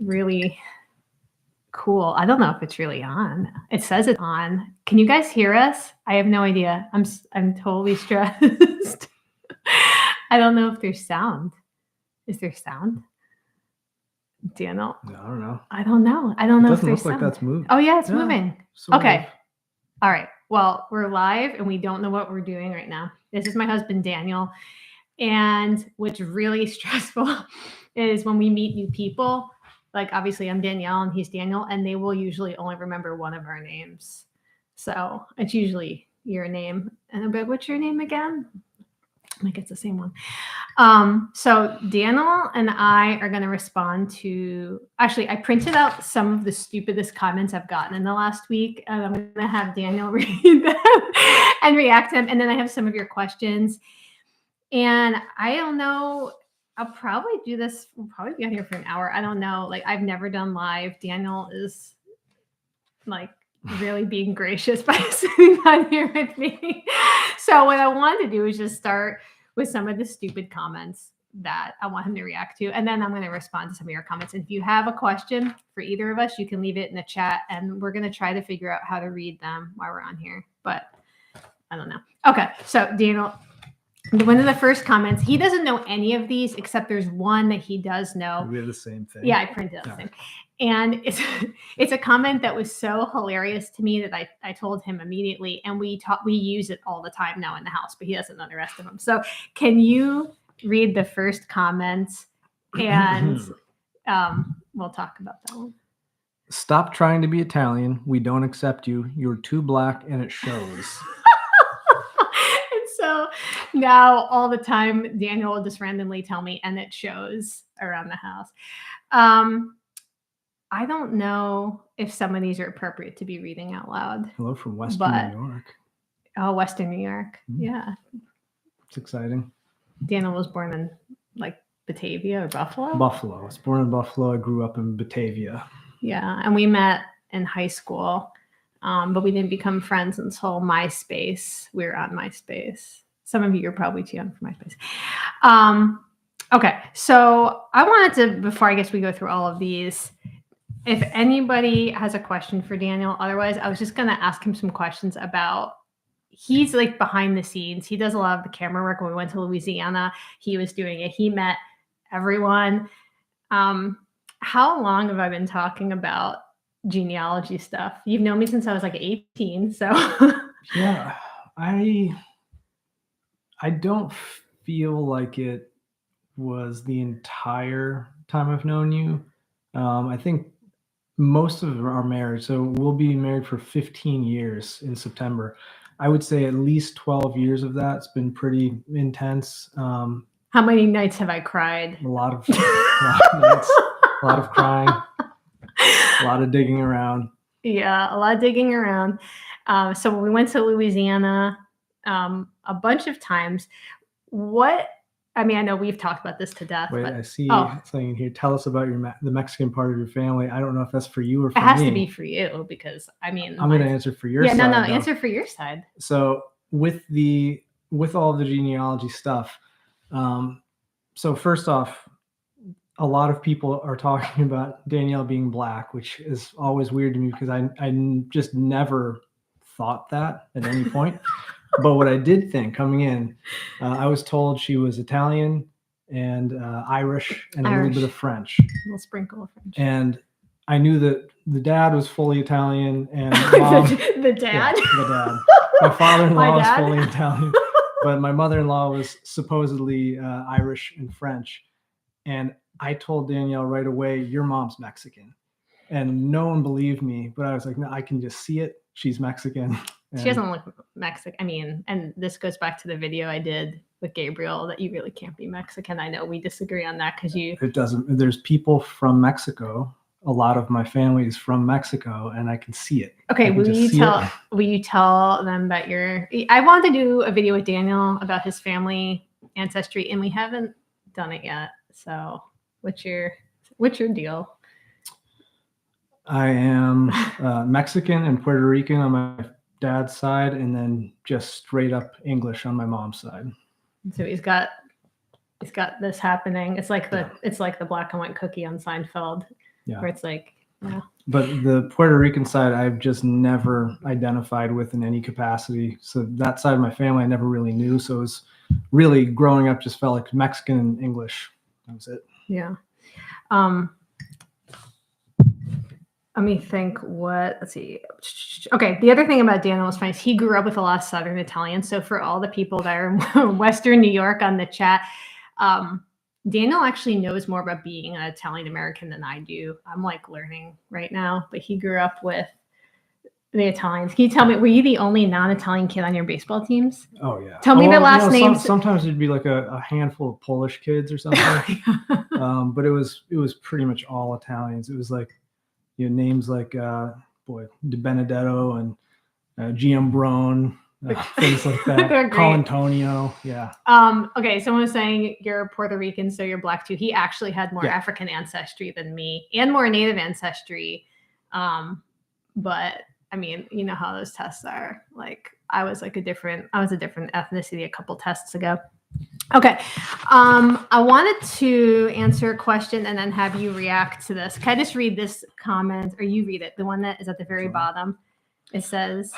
really cool. I don't know if it's really on. It says it's on. Can you guys hear us? I have no idea. I'm totally stressed. I don't know if there's sound. Is there sound? Daniel? No, I don't know. I don't know. I don't know if Doesn't there's look like sound. that's moving. Oh yeah, it's moving. Sort Okay. of. All right. Well, we're live and we don't know what we're doing right now. This is my husband, Daniel. And what's really stressful is when we meet new people, like obviously I'm Danielle and he's Daniel, and they will usually only remember one of our names. So it's usually your name. And I'm like, what's your name again? Like it's the same one. So Daniel and I are going to respond to, actually, I printed out some of the stupidest comments I've gotten in the last week, and I'm going to have Daniel read them and react to them. And then I have some of your questions. And I don't know, I'll probably do this. We'll probably be on here for an hour. I don't know. Like I've never done live. Daniel is like really being gracious by sitting on here with me. So what I wanted to do is just start with some of the stupid comments that I want him to react to. And then I'm going to respond to some of your comments. And if you have a question for either of us, you can leave it in the chat and we're going to try to figure out how to read them while we're on here. But I don't know. Okay. So Daniel, one of the first comments, he doesn't know any of these except there's one that he does know. We have the same thing. Yeah, I printed out the same. And it's a comment that was so hilarious to me that I told him immediately. And we use it all the time now in the house, but he doesn't know the rest of them. So can you read the first comments and we'll talk about that one. Stop trying to be Italian. We don't accept you. You're too black and it shows. So now all the time, Daniel will just randomly tell me, and it shows around the house. I don't know if some of these are appropriate to be reading out loud. Hello from Western New York. Oh, Western New York. Mm-hmm. Yeah. It's exciting. Daniel was born in like Batavia or Buffalo? Buffalo. I was born in Buffalo. I grew up in Batavia. Yeah. And we met in high school. But we didn't become friends until MySpace. We were on MySpace. Some of you are probably too young for MySpace. Okay, so I wanted to, before I guess we go through all of these, if anybody has a question for Daniel, otherwise I was just going to ask him some questions about, he's like behind the scenes. He does a lot of the camera work. When we went to Louisiana, he was doing it. He met everyone. How long have I been talking about genealogy stuff? You've known me since I was like 18, so yeah, I don't feel like it was the entire time I've known you. I think most of our marriage, so we'll be married for 15 years in September. I would say at least 12 years of that's been pretty intense. How many nights have I cried? A lot of nights, a lot of crying. A lot of digging around. Yeah, a lot of digging around. So we went to Louisiana a bunch of times. I know we've talked about this to death. Wait, I see something here. Tell us about the Mexican part of your family. I don't know if that's for you or for me. It has to be for you because, I'm going to answer for your side. Yeah, no, answer for your side. So with all the genealogy stuff, so first off, a lot of people are talking about Danielle being black, which is always weird to me because I just never thought that at any point. But what I did think coming in, I was told she was Italian and Irish and a little bit of French. A little sprinkle of French. And I knew that the dad was fully Italian and mom, the dad? Yeah, the dad. My father-in-law was fully Italian, but my mother-in-law was supposedly Irish and French. And I told Danielle right away, your mom's Mexican. And no one believed me, but I was like, no, I can just see it. She's Mexican. She doesn't look Mexican. And this goes back to the video I did with Gabriel that you really can't be Mexican. I know we disagree on that because It doesn't. There's people from Mexico. A lot of my family is from Mexico and I can see it. Okay, will you tell them about I wanted to do a video with Daniel about his family ancestry and we haven't done it yet. So what's your deal? I am Mexican and Puerto Rican on my dad's side, and then just straight up English on my mom's side. So he's got this happening. It's like the black and white cookie on Seinfeld. Yeah. Where it's like, yeah. But the Puerto Rican side, I've just never identified with in any capacity. So that side of my family, I never really knew. So it was really growing up, just felt like Mexican and English. That was it. Yeah. Let me think let's see. Okay. The other thing about Daniel was funny is he grew up with a lot of Southern Italians. So for all the people that are in Western New York on the chat, Daniel actually knows more about being an Italian American than I do. I'm like learning right now, but he grew up with the Italians. Can you tell me, were you the only non-Italian kid on your baseball teams? Oh yeah. Tell me their last names. Sometimes it'd be like a handful of Polish kids or something. But it was pretty much all Italians. It was like, names like De Benedetto and Giambrone, things like that. Colantonio, yeah. Okay, someone was saying you're Puerto Rican, so you're black too. He actually had more African ancestry than me and more Native ancestry. But I mean, you know how those tests are. Like I was a different ethnicity a couple tests ago. Okay. I wanted to answer a question and then have you react to this. Can I just read this comment or you read it? The one that is at the very bottom. It says,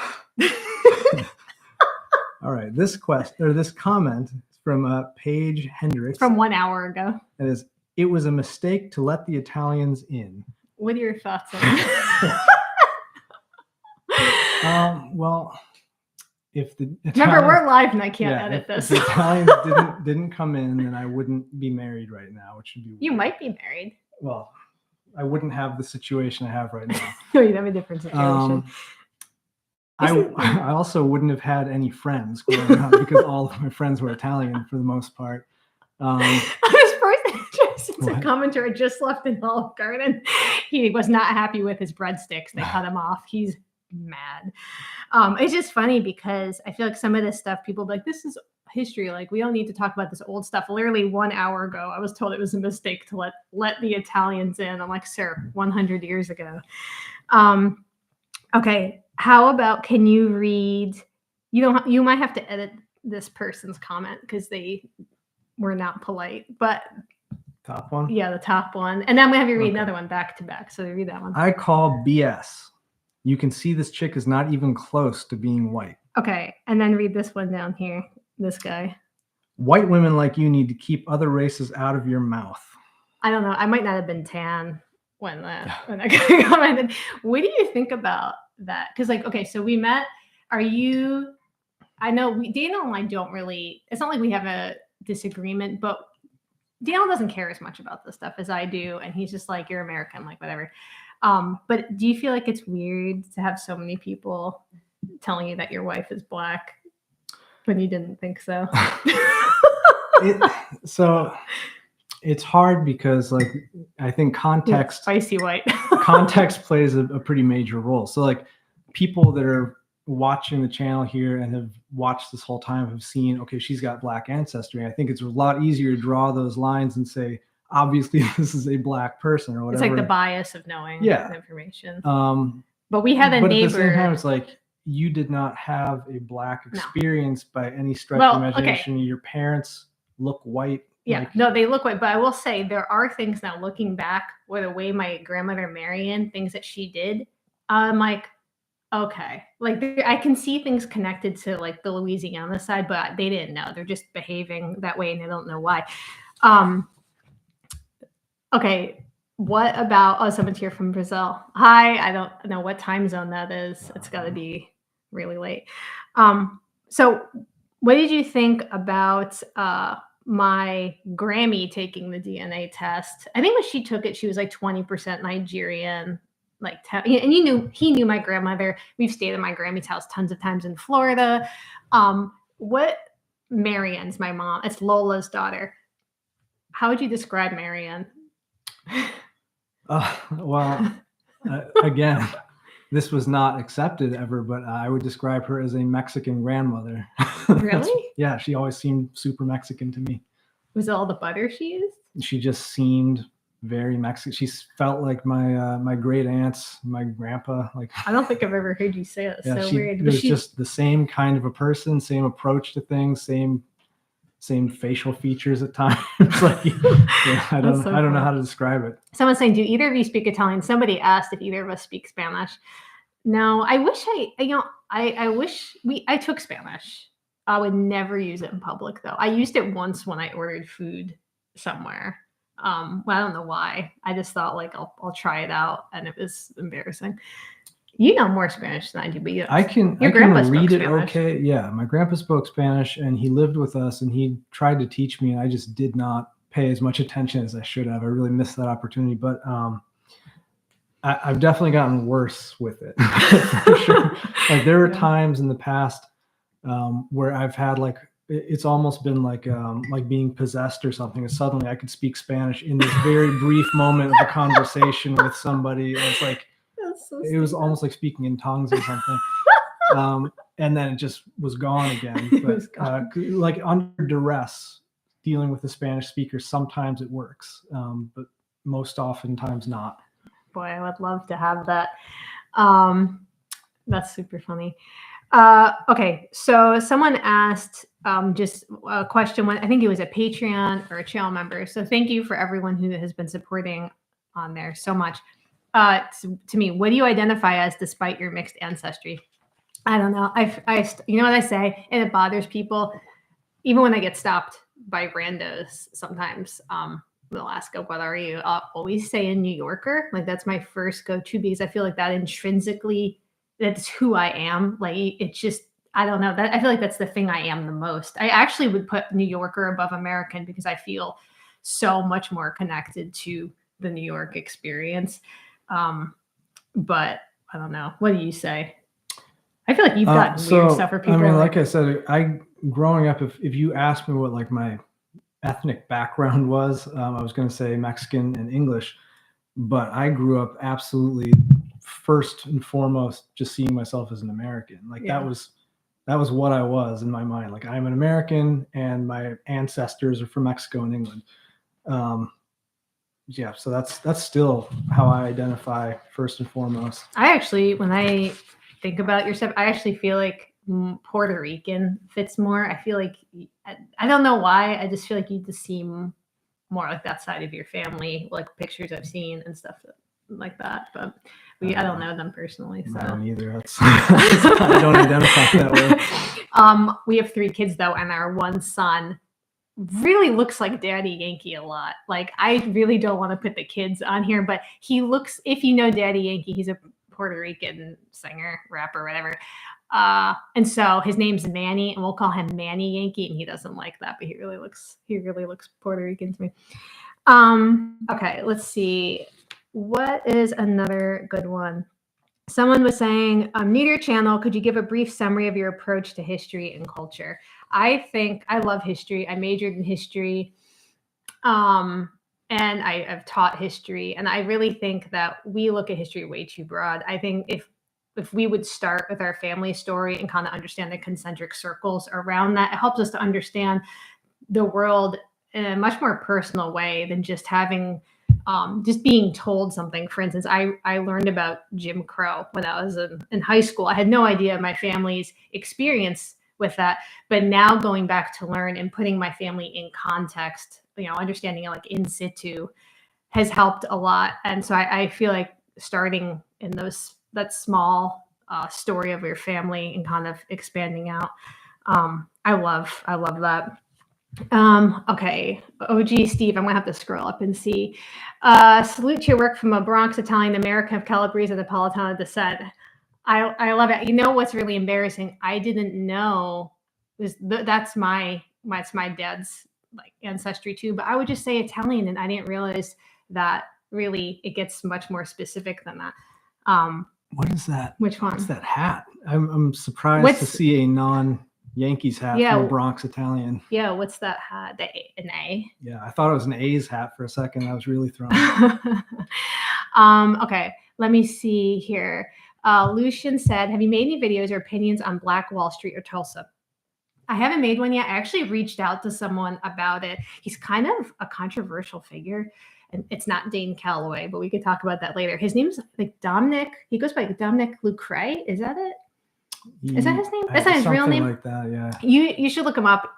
all right, this comment is from Paige Hendricks. From 1 hour ago. It was a mistake to let the Italians in. What are your thoughts on that? Well, if the remember we're live and I can't edit this. If the Italians didn't come in, then I wouldn't be married right now, which would be weird. You might be married. Well, I wouldn't have the situation I have right now. No, you'd have a different situation. I also wouldn't have had any friends growing up because all of my friends were Italian for the most part. This person, a commenter, just left in Olive Garden. He was not happy with his breadsticks. They cut him off. He's mad. It's just funny because I feel like some of this stuff, people be like, this is history. Like, we don't need to talk about this old stuff. Literally 1 hour ago, I was told it was a mistake to let the Italians in. I'm like, sir, 100 years ago. Okay. How about, can you read, you might have to edit this person's comment because they were not polite, but top one. Yeah. The top one. And then we have you read another one back to back. So read that one. I call BS. You can see this chick is not even close to being white. Okay. And then read this one down here. This guy. White women like you need to keep other races out of your mouth. I don't know. I might not have been tan when that guy commented. What do you think about that? Because okay, so we met. I know Daniel and I don't really, it's not like we have a disagreement, but Daniel doesn't care as much about this stuff as I do. And he's just like, you're American, like whatever. But do you feel like it's weird to have so many people telling you that your wife is black when you didn't think so? So it's hard because I think context, spicy white context plays a pretty major role. So people that are watching the channel here and have watched this whole time have seen, okay, she's got black ancestry. I think it's a lot easier to draw those lines and say, obviously this is a black person or whatever. It's like the bias of knowing information. But we had a neighbor. At the same time, it's like you did not have a black experience by any stretch of imagination. Okay. Your parents look white. Yeah, no, they look white. But I will say there are things now looking back where the way my grandmother Marion, things that she did, I'm like, okay. I can see things connected to the Louisiana side, but they didn't know. They're just behaving that way and they don't know why. Okay, what about, someone's here from Brazil. Hi, I don't know what time zone that is. It's got to be really late. So what did you think about my Grammy taking the DNA test? I think when she took it, she was 20% Nigerian. And he knew my grandmother. We've stayed at my Grammy's house tons of times in Florida. Marianne's my mom. It's Lola's daughter. How would you describe Marianne? Again, this was not accepted ever, but I would describe her as a Mexican grandmother. Really? Yeah, she always seemed super Mexican to me. Was it all the butter she used? She just seemed very Mexican. She felt like my great aunts, my grandpa. I don't think I've ever heard you say it. It's so weird. It was just the same kind of a person, same approach to things, same same facial features at times. Like, yeah, I don't know how to describe it. Someone's saying, do either of you speak Italian? Somebody asked if either of us speak Spanish. No, I wish I wish I took Spanish. I would never use it in public though. I used it once when I ordered food somewhere. Well, I don't know why. I just thought like I'll try it out, and it was embarrassing. You know more Spanish than I do, but I can read it okay. Yeah, my grandpa spoke Spanish, and he lived with us, and he tried to teach me, and I just did not pay as much attention as I should have. I really missed that opportunity, but I've definitely gotten worse with it. For sure. Like there are times in the past where I've had like, it's almost been like being possessed or something. And suddenly I could speak Spanish in this very brief moment of a conversation with somebody. And it's like, it was almost like speaking in tongues or something. And then it just was gone again. But like under duress, dealing with a Spanish speaker, sometimes it works, but most oftentimes not. Boy, I would love to have that. That's super funny. Okay, so someone asked just a question. I think it was a Patreon or a channel member. So thank you for everyone who has been supporting on there so much. To me, what do you identify as despite your mixed ancestry? I don't know. You know what I say, and it bothers people, even when I get stopped by randos sometimes. They'll ask, "What are you?" I'll always say a New Yorker. Like that's my first go-to because I feel like that intrinsically, that's who I am. Like it's just, I don't know. That I feel like that's the thing I am the most. I actually would put New Yorker above American because I feel so much more connected to the New York experience. But I don't know. What do you say? I feel like you've got weird stuff for people. I mean, like I said, growing up, if you asked me what like my ethnic background was, I was going to say Mexican and English, but I grew up absolutely first and foremost just seeing myself as an American. Like that was what I was in my mind. Like I'm an American and my ancestors are from Mexico and England. Yeah, so that's still how I identify first and foremost. I actually, when I think about your stuff, I actually feel like Puerto Rican fits more. I feel like, I don't know why, I just feel like you just seem more like that side of your family, like pictures I've seen and stuff like that. But I don't know them personally, so I don't either. I don't identify that way. We have 3 kids though, and our one son really looks like Daddy Yankee a lot. Like I really don't want to put the kids on here, but he looks, if you know Daddy Yankee, he's a Puerto Rican singer, rapper, whatever. And so his name's Manny, and we'll call him Manny Yankee, and he doesn't like that, but he really looks Puerto Rican to me. Okay, let's see. What is another good one? Someone was saying, new to your channel, could you give a brief summary of your approach to history and culture? I think I love history. I majored in history, and I've taught history, and I really think that we look at history way too broad. I think if we would start with our family story and kind of understand the concentric circles around that, it helps us to understand the world in a much more personal way than just having just being told something. For instance, I learned about Jim Crow when I was in high school. I had no idea my family's experience with that, but now going back to learn and putting my family in context, understanding it like in situ has helped a lot. And so I feel like starting in that small story of your family and kind of expanding out. I love that. Okay. OG Steve, I'm gonna have to scroll up and see. Salute to your work from a Bronx Italian American of Calabrese Napolitana descent. I love it. You know what's really embarrassing? I didn't know that's my dad's like ancestry too, but I would just say Italian, and I didn't realize that really it gets much more specific than that. What is that? Which one? What's that hat? I'm surprised to see a non-Yankees hat from a Bronx Italian. Yeah, what's that hat? An A? Yeah, I thought it was an A's hat for a second. I was really thrown. Okay, let me see here. Lucian said, have you made any videos or opinions on Black Wall Street or Tulsa? I haven't made one yet. I actually reached out to someone about it. He's kind of a controversial figure. And it's not Dane Calloway, but we could talk about that later. His name's like Dominic. He goes by Dominic Lucre. Is that it? Is that his name? That's not his real name. Like that, yeah. You should look him up.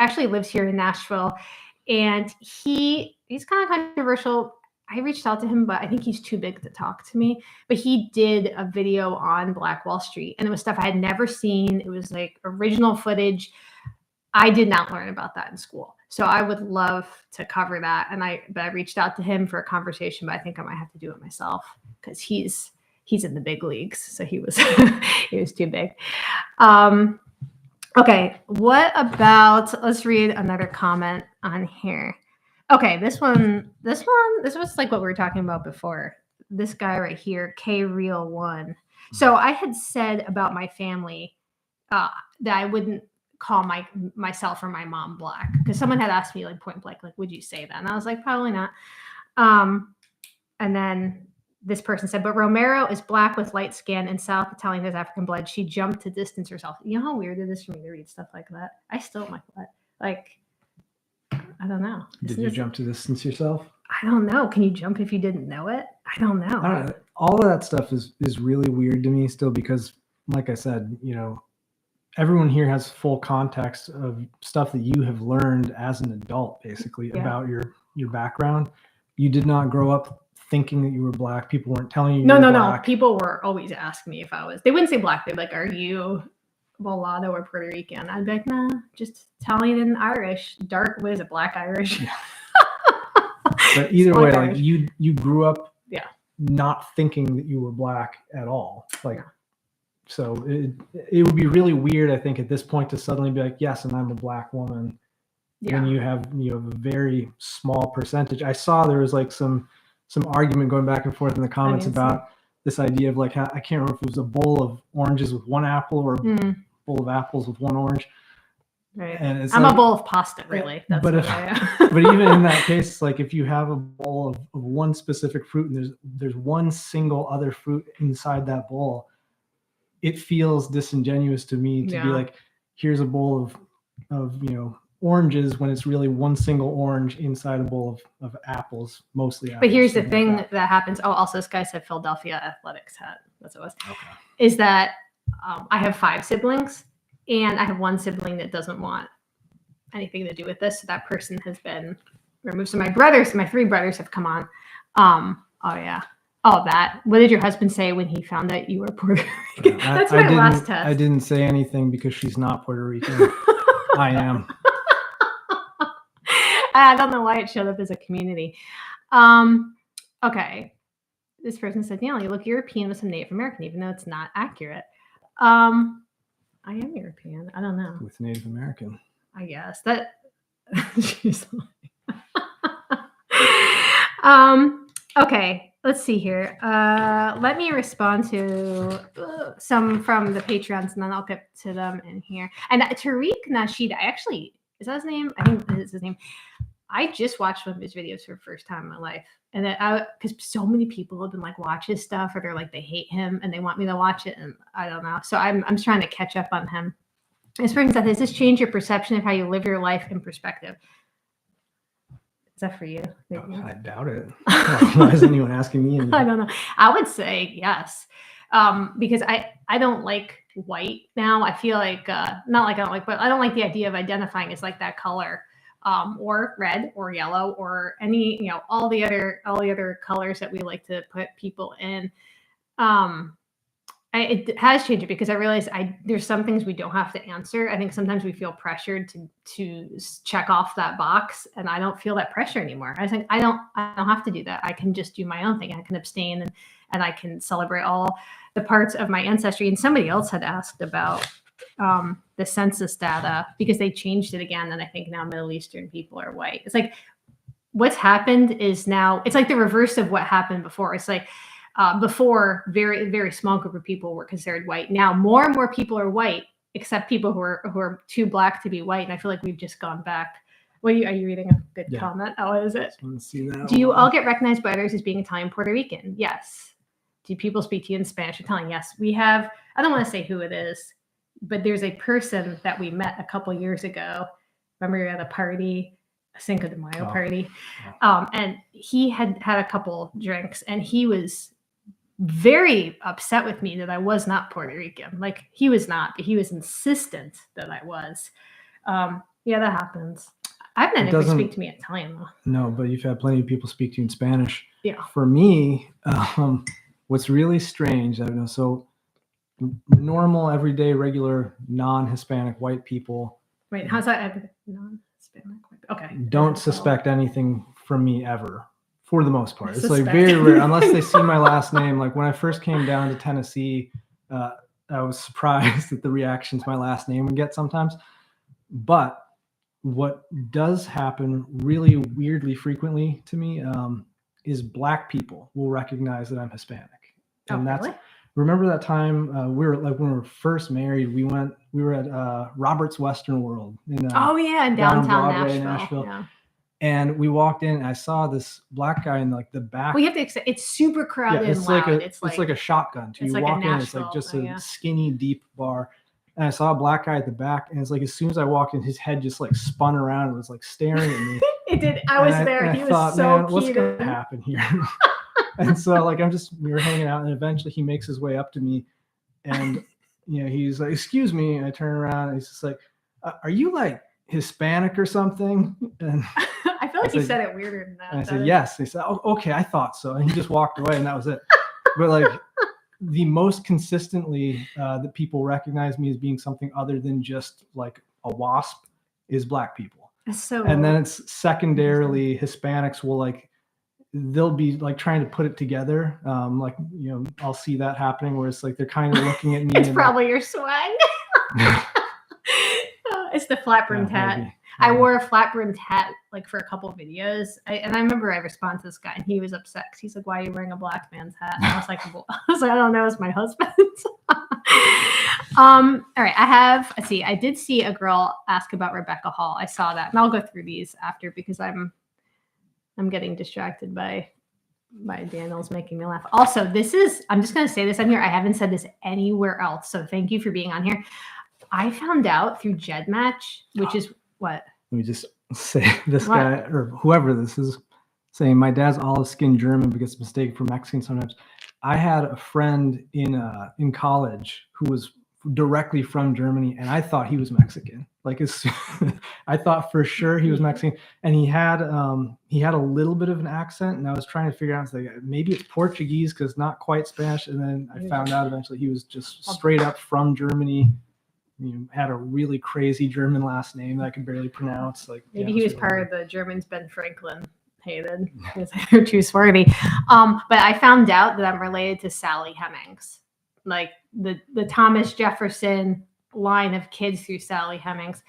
actually lives here in Nashville, and he's kind of controversial. I reached out to him, but I think he's too big to talk to me. But he did a video on Black Wall Street, and it was stuff I had never seen. It was like original footage. I did not learn about that in school. So I would love to cover that. And I reached out to him for a conversation, but I think I might have to do it myself because he's in the big leagues. So he was he was too big. Okay, what about, let's read another comment on here. Okay, this was like what we were talking about before. This guy right here, K Real One. So I had said about my family that I wouldn't call myself or my mom Black, because someone had asked me like point blank, like, would you say that? And I was like, probably not. And then this person said, but Romero is Black with light skin and South Italian has African blood. She jumped to distance herself. You know how weird it is for me to read stuff like that? I still don't like that. Like, I don't know. Did you jump to distance yourself? I don't know. Can you jump if you didn't know it? I don't know. I don't know. All of that stuff is really weird to me still, because like I said, you know, everyone here has full context of stuff that you have learned as an adult, basically, about your background. You did not grow up thinking that you were Black. People weren't telling you. No. People were always asking me if I was. They wouldn't say Black. They'd be like, "Are you mulatto or Puerto Rican?" I'd be like, "Nah, just Italian and Irish. Dark. What is it? Black Irish." Yeah. But either way, like you grew up, not thinking that you were Black at all. Like, so it would be really weird, I think, at this point to suddenly be like, "Yes, and I'm a Black woman." When you have a very small percentage. I saw there was like some argument going back and forth in the comments about this idea of like, I can't remember if it was a bowl of oranges with one apple or a bowl of apples with one orange. Right. And it's I'm a bowl of pasta, really. That's but but even in that case, like if you have a bowl of one specific fruit and there's one single other fruit inside that bowl, it feels disingenuous to me to be like, here's a bowl of oranges when it's really one single orange inside a bowl of apples, mostly apples. But here's the thing that happens. Oh, also this guy said Philadelphia Athletics hat. That's what it was. Okay. Is that I have 5 siblings, and I have one sibling that doesn't want anything to do with this. So that person has been removed. So my 3 brothers have come on. Oh yeah. All that. What did your husband say when he found out you were Puerto Rican? That's my last test. I didn't say anything because she's not Puerto Rican. I am. I don't know why it showed up as a community. Okay. This person said, you look European with some Native American, even though it's not accurate. I am European. I don't know. With Native American. I guess. That she's okay. Let's see here. Let me respond to some from the Patreons, and then I'll get to them in here. And Tariq Nashid, is that his name? I think that's his name. I just watched one of his videos for the first time in my life. And because so many people have been like, watch his stuff, or they're like, they hate him and they want me to watch it. And I don't know. So I'm trying to catch up on him. This person said, does this change your perception of how you live your life in perspective? Is that for you? I doubt it. Why is anyone asking me? I don't know. I would say yes. Because I don't like white now. I feel like, not like I don't like, but I don't like the idea of identifying as like that color, or red or yellow or any, all the other colors that we like to put people in. It has changed it because I realized there's some things we don't have to answer. I think sometimes we feel pressured to check off that box, and I don't feel that pressure anymore. I think I don't have to do that. I can just do my own thing. I can abstain and I can celebrate all the parts of my ancestry. And somebody else had asked about the census data because they changed it again. And I think now Middle Eastern people are white. It's like what's happened is now it's like the reverse of what happened before. It's like before, very, very small group of people were considered white. Now more and more people are white, except people who are too Black to be white. And I feel like we've just gone back. Are you reading a good comment? Oh, is it? See that Do you all get recognized by others as being Italian, Puerto Rican? Yes. Do people speak to you in Spanish or Italian? Yes. We have, I don't want to say who it is, but there's a person that we met a couple years ago. Remember we were at a party, a Cinco de Mayo party. And he had a couple drinks and he was very upset with me that I was not Puerto Rican. Like he was not, but he was insistent that I was. Yeah, that happens. I've had anyone speak to me in Italian though. No, but you've had plenty of people speak to you in Spanish. Yeah. For me, what's really strange, I don't know, so normal, everyday, regular, non-Hispanic white people. Wait, how's that? Non-Hispanic. Okay. Don't suspect anything from me ever, for the most part. It's like Suspect. very rare, unless they see my last name. Like when I first came down to Tennessee, I was surprised at the reactions my last name would get sometimes. But what does happen really weirdly frequently to me is Black people will recognize that I'm Hispanic. And that's really? Remember that time we were like when we were first married, we were at Robert's Western World in in downtown Broadway, Nashville. Yeah. And we walked in and I saw this Black guy in like the back. We have to accept it's super crowded and loud. It's like a shotgun too. You like walk in, it's like just a skinny, deep bar. And I saw a Black guy at the back, and it's like as soon as I walked in, his head just like spun around and was like staring at me. It did. I was there. He was so cute. What's gonna happen here? And so like we were hanging out, and eventually he makes his way up to me, and he's like, "Excuse me." And I turn around, and he's just like, "Are you like Hispanic or something?" And I feel like he said it weirder than that. And I said, "Yes." He said, "Oh, okay, I thought so." And he just walked away, and that was it. But like the most consistently that people recognize me as being something other than just like a wasp is Black people. And then it's secondarily Hispanics will they'll be like trying to put it together. I'll see that happening where it's like they're kind of looking at me. It's probably your swag. It's the flat brimmed hat. Maybe. I wore a flat brimmed hat like for a couple of videos. I remember I responded to this guy and he was upset because he's like, "Why are you wearing a Black man's hat?" And I was like, "I don't know, it's my husband's." All right. I did see a girl ask about Rebecca Hall. I saw that, and I'll go through these after because I'm getting distracted by Daniel's making me laugh. Also, I'm just going to say this on here. I haven't said this anywhere else. So thank you for being on here. I found out through GEDmatch, which is what? Let me just say this guy or whoever this is saying my dad's olive skinned German but gets mistaken for Mexican sometimes. I had a friend in college who was directly from Germany, and I thought he was Mexican. I thought for sure he was Mexican, and he had a little bit of an accent, and I was trying to figure out maybe it's Portuguese because not quite Spanish, and then I found out eventually he was just straight up from Germany. Had a really crazy German last name that I could barely pronounce. Maybe he was part of the Germans Ben Franklin hated because they're too swarthy. But I found out that I'm related to Sally Hemings, like the Thomas Jefferson line of kids through Sally Hemings.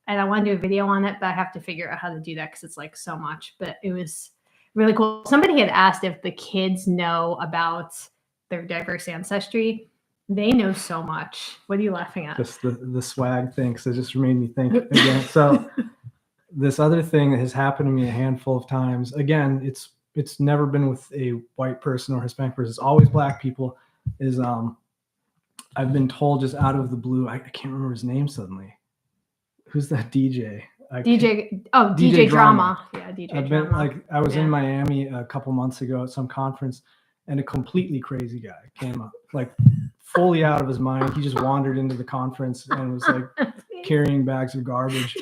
And I want to do a video on it, but I have to figure out how to do that because it's like so much. But it was really cool. Somebody had asked if the kids know about their diverse ancestry. They know so much. What are you laughing at? Just the swag thing, because it just made me think again. So this other thing that has happened to me a handful of times. Again, it's never been with a white person or Hispanic person. It's always Black people. Is I've been told just out of the blue. I can't remember his name suddenly. Who's that DJ? DJ Drama. Yeah, DJ Drama. I was in Miami a couple months ago at some conference, and a completely crazy guy came up, fully out of his mind. He just wandered into the conference and was carrying bags of garbage.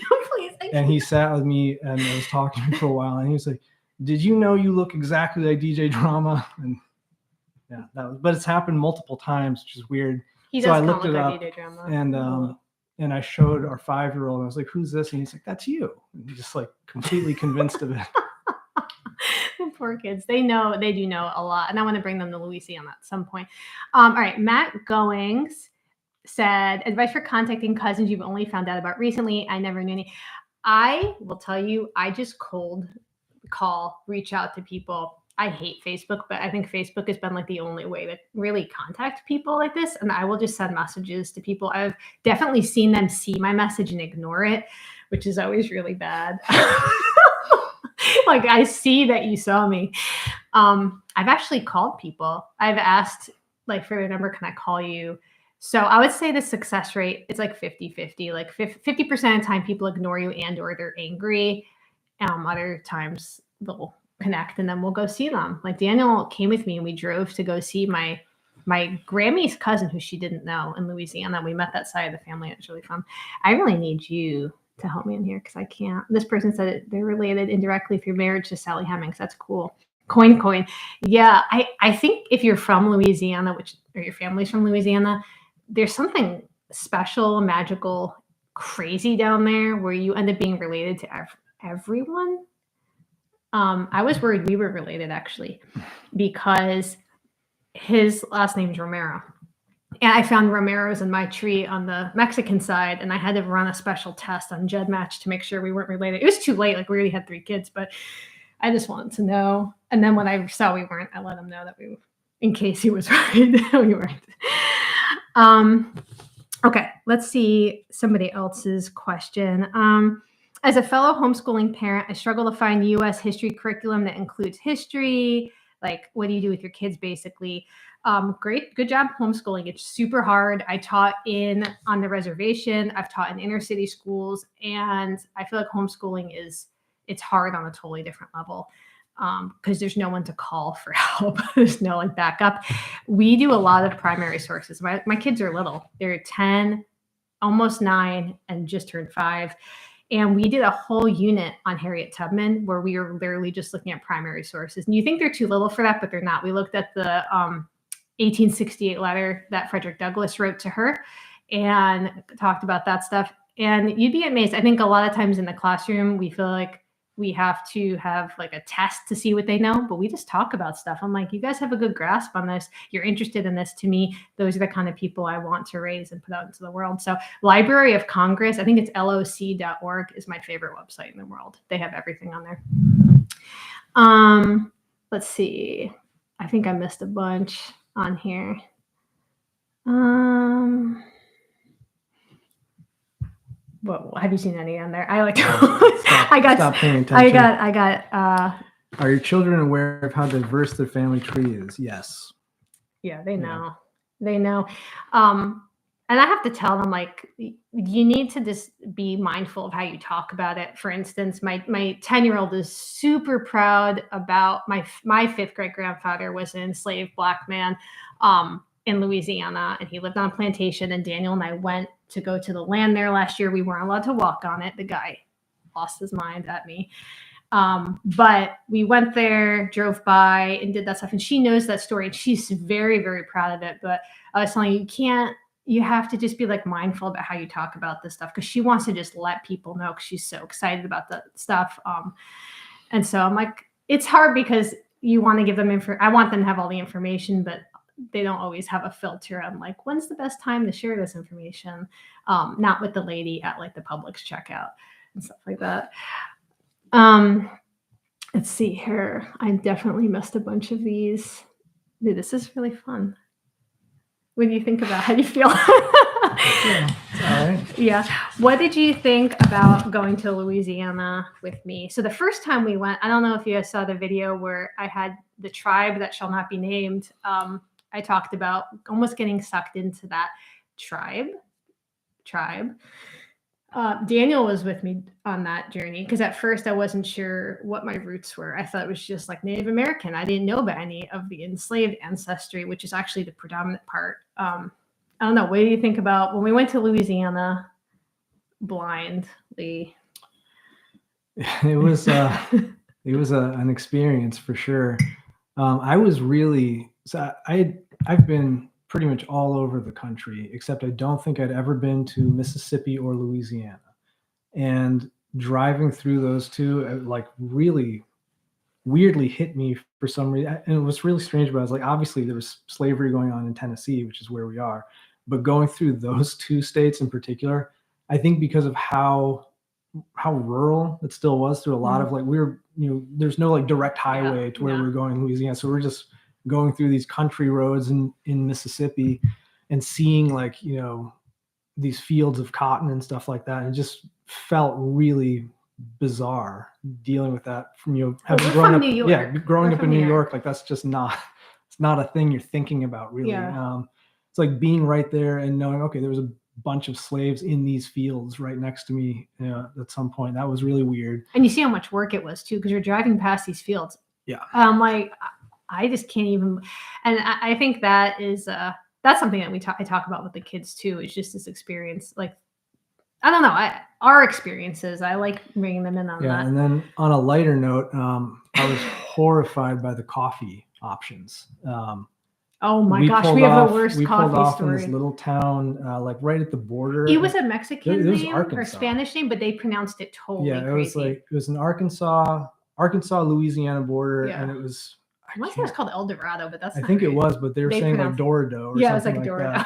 And he sat with me and I was talking to him for a while, and he was like, "Did you know you look exactly like DJ Drama?" And yeah, but it's happened multiple times, which is weird. So I looked it up, and I showed our 5-year-old. And I was like, "Who's this?" And he's like, "That's you." And he's just completely convinced of it. Poor kids. They do know a lot. And I want to bring them to Louisiana at some point. All right. Matt Goings said, advice for contacting cousins you've only found out about recently. I never knew any. I will tell you, I just cold call, reach out to people. I hate Facebook, but I think Facebook has been the only way to really contact people like this. And I will just send messages to people. I've definitely seen them see my message and ignore it, which is always really bad. I see that you saw me. I've actually called people. I've asked for their number, can I call you? So I would say the success rate, it's 50-50. 50% of the time people ignore you and or they're angry. Other times they'll connect and then we'll go see them. Daniel came with me and we drove to go see my Grammy's cousin who she didn't know in Louisiana. We met that side of the family. It was really fun. I really need you to help me in here because I can't. This person said they're related indirectly through marriage to Sally Hemings. That's cool. Coin. Yeah, I think if you're from Louisiana, or your family's from Louisiana, there's something special, magical, crazy down there where you end up being related to everyone. I was worried we were related actually because his last name's Romero. And I found Romero's in my tree on the Mexican side, and I had to run a special test on GEDmatch to make sure we weren't related. It was too late, like we already had 3 kids, but I just wanted to know. And then when I saw we weren't, I let him know that we, in case he was right, we weren't. Okay, let's see somebody else's question. As a fellow homeschooling parent, I struggle to find U.S. history curriculum that includes history. Like, what do you do with your kids, basically? Great, good job homeschooling. It's super hard. I taught on the reservation. I've taught in inner city schools, and I feel like homeschooling it's hard on a totally different level because there's no one to call for help. There's no like backup. We do a lot of primary sources. My kids are little. They're 10, almost 9, and just turned 5. And we did a whole unit on Harriet Tubman where we were literally just looking at primary sources. And you think they're too little for that, but they're not. We looked at the 1868 letter that Frederick Douglass wrote to her and talked about that stuff. And you'd be amazed. I think a lot of times in the classroom, we feel like we have to have like a test to see what they know, but we just talk about stuff. I'm like, you guys have a good grasp on this. You're interested in this. To me, those are the kind of people I want to raise and put out into the world. So Library of Congress, I think it's loc.org, is my favorite website in the world. They have everything on there. Let's see. I think I missed a bunch on here. Well, have you seen any on there? I like. Stop paying attention. I got. Are your children aware of how diverse their family tree is? Yes. Yeah, they know. Yeah. They know. And I have to tell them, like, you need to just be mindful of how you talk about it. For instance, my 10-year-old is super proud about my 5th great grandfather was an enslaved Black man in Louisiana, and he lived on a plantation. And Daniel and I went to go to the land there last year. We weren't allowed to walk on it. The guy lost his mind at me. But we went there, drove by, and did that stuff. And she knows that story, and she's very, very proud of it. But I was telling you have to just be like mindful about how you talk about this stuff, because she wants to just let people know because she's so excited about the stuff. And so I'm like, it's hard because you want to give them I want them to have all the information, but they don't always have a filter on like, when's the best time to share this information? Not with the lady at like the Publix checkout and stuff like that. Let's see here. I definitely missed a bunch of these. Dude, this is really fun. What do you think about how you feel? Yeah, all right. Yeah. What did you think about going to Louisiana with me? So the first time we went, I don't know if you guys saw the video where I had the tribe that shall not be named. I talked about almost getting sucked into that tribe. Daniel was with me on that journey because at first I wasn't sure what my roots were. I thought it was just like Native American. I didn't know about any of the enslaved ancestry, which is actually the predominant part. I don't know. What do you think about when we went to Louisiana blindly? It was an experience for sure. I was really I've been pretty much all over the country, except I don't think I'd ever been to Mississippi or Louisiana. And driving through those two, like really weirdly hit me for some reason. And what's really strange about it is like, obviously there was slavery going on in Tennessee, which is where we are, but going through those 2 states in particular, I think because of how rural it still was through a lot of like, there's no like direct highway to where we're going in Louisiana. So we're just going through these country roads in Mississippi and seeing like, these fields of cotton and stuff like that. And it just felt really bizarre dealing with that from, having grown up, New York. Growing up in New York, like that's just it's not a thing you're thinking about really. Yeah. It's like being right there and knowing, okay, there was a bunch of slaves in these fields right next to me at some point. That was really weird. And you see how much work it was too, because you're driving past these fields. Yeah. Like I just can't even, and I think that is that's something that I talk about with the kids too. It's just this experience. Like, I don't know. our experiences. I like bringing them in on Yeah, that. and then on a lighter note, I was horrified by the coffee options. Oh my gosh, we have the worst We pulled coffee off in story. this little town, like right at the border. It was a Mexican It was name or Arkansas. Spanish name, but they pronounced it totally Yeah, it was crazy. like it was an Arkansas, Louisiana border, and it was. I want to say it was called El Dorado, but that's I not think it right. was, but they were They saying like pronounced- Dorado or Yeah, it was something like like Dorado.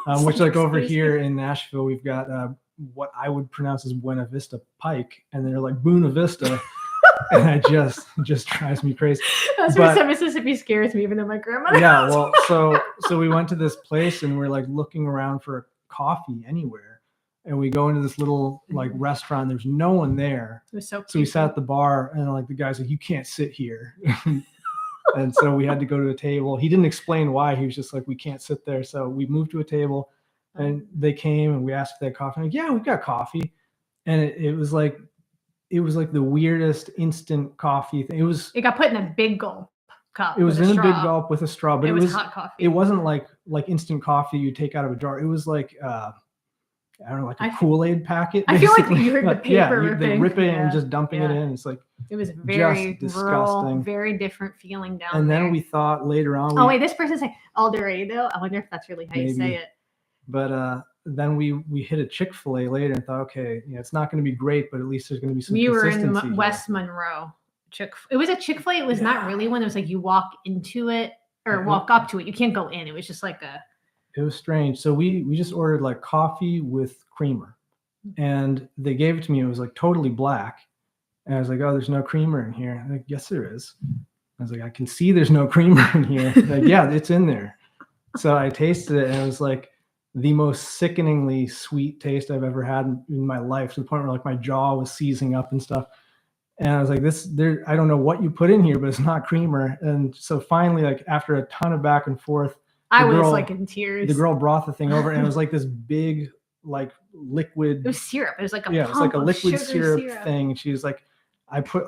that. Which like over Excuse me. here in Nashville, we've got what I would pronounce as Buena Vista Pike, and they're like Buena Vista, and it just drives me crazy. That's But- why Mississippi scares me, even though my grandmother. Yeah, well, so we went to this place and we're like looking around for a coffee anywhere, and we go into this little like restaurant. There's no one there, It was so so we sat at the bar, and like the guy's like, "You can't sit here." And so we had to go to a table. He didn't explain why. He was just like, "We can't sit there." So we moved to a table, and they came and we asked if they had coffee. I'm like, "Yeah, we've got coffee," and it was like the weirdest instant coffee thing. It got put in a big gulp cup. It was with in a straw. big gulp with a straw, but It was hot coffee. It wasn't like instant coffee you take out of a jar. It was like I don't know, like a Kool-Aid packet. I feel like basically. you heard the paper Yeah, ripping. they rip it Yeah. and just dumping it in. It's like it was very just rural, disgusting. very different feeling down and there. then we thought later on. Oh wait, this person's saying El Dorado. I wonder if that's really how you say it. But then we hit a Chick-fil-A later and thought, okay, it's not going to be great, but at least there's going to be some consistency. We were in West Monroe. It was a Chick-fil-A. It was not really one. It was like you walk into it or walk up to it. You can't go in. It was just like a. It was strange. So we just ordered like coffee with creamer, and they gave it to me. It was like totally black, and I was like, "Oh, there's no creamer in here." I'm like, "Yes, there is." I was like, "I can see there's no creamer in here." Like, yeah, it's in there. So I tasted it, and it was like the most sickeningly sweet taste I've ever had in my life, to the point where like my jaw was seizing up and stuff. And I was like, I don't know what you put in here, but it's not creamer. And so finally, like after a ton of back and forth, I was like in tears. The girl brought the thing over, and it was like this big, like liquid. It was syrup. It was like a it was like a liquid syrup thing. And she was like, I can't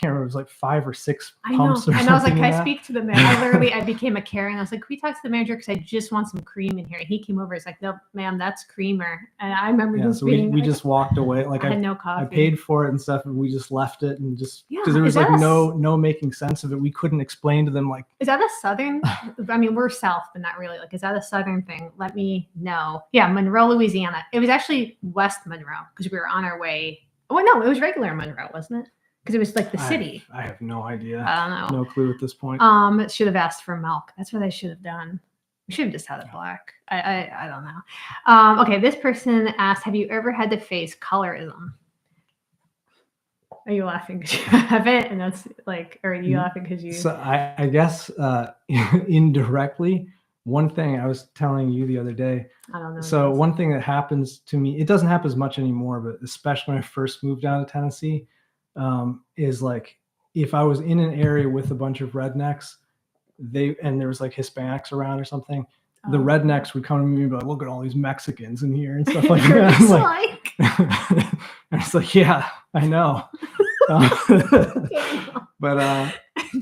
remember. It was like 5 or 6 I pumps know. or something. And I was like, in can I that. speak to the manager? I became a Karen. I was like, can we talk to the manager? Because I just want some cream in here. And he came over. He's like, no, ma'am, that's creamer. And I remember just so being we just walked away. Like I had no coffee. I paid for it and stuff, and we just left it, and just because Yeah, there was is like that no making sense of it. We couldn't explain to them like. Is that a southern? I mean, we're south, but not really. Like, is that a southern thing? Let me know. Yeah, Monroe, Louisiana. It was actually West Monroe because we were on our way. Oh no, it was regular Monroe, wasn't it? Because it was like the city. I have no idea. I don't know. No clue at this point. Should have asked for milk. That's what I should have done. We should have just had it black. I don't know. Okay, this person asked, have you ever had to face colorism? Are you laughing because you have it? And that's like, or are you laughing because you... So I guess indirectly, one thing I was telling you the other day. I don't know. So one thing that happens to me, it doesn't happen as much anymore, but especially when I first moved down to Tennessee, is like if I was in an area with a bunch of rednecks, and there was like Hispanics around or something, the rednecks would come to me and be like, look at all these Mexicans in here and stuff like that. I'm just like, yeah, I know. But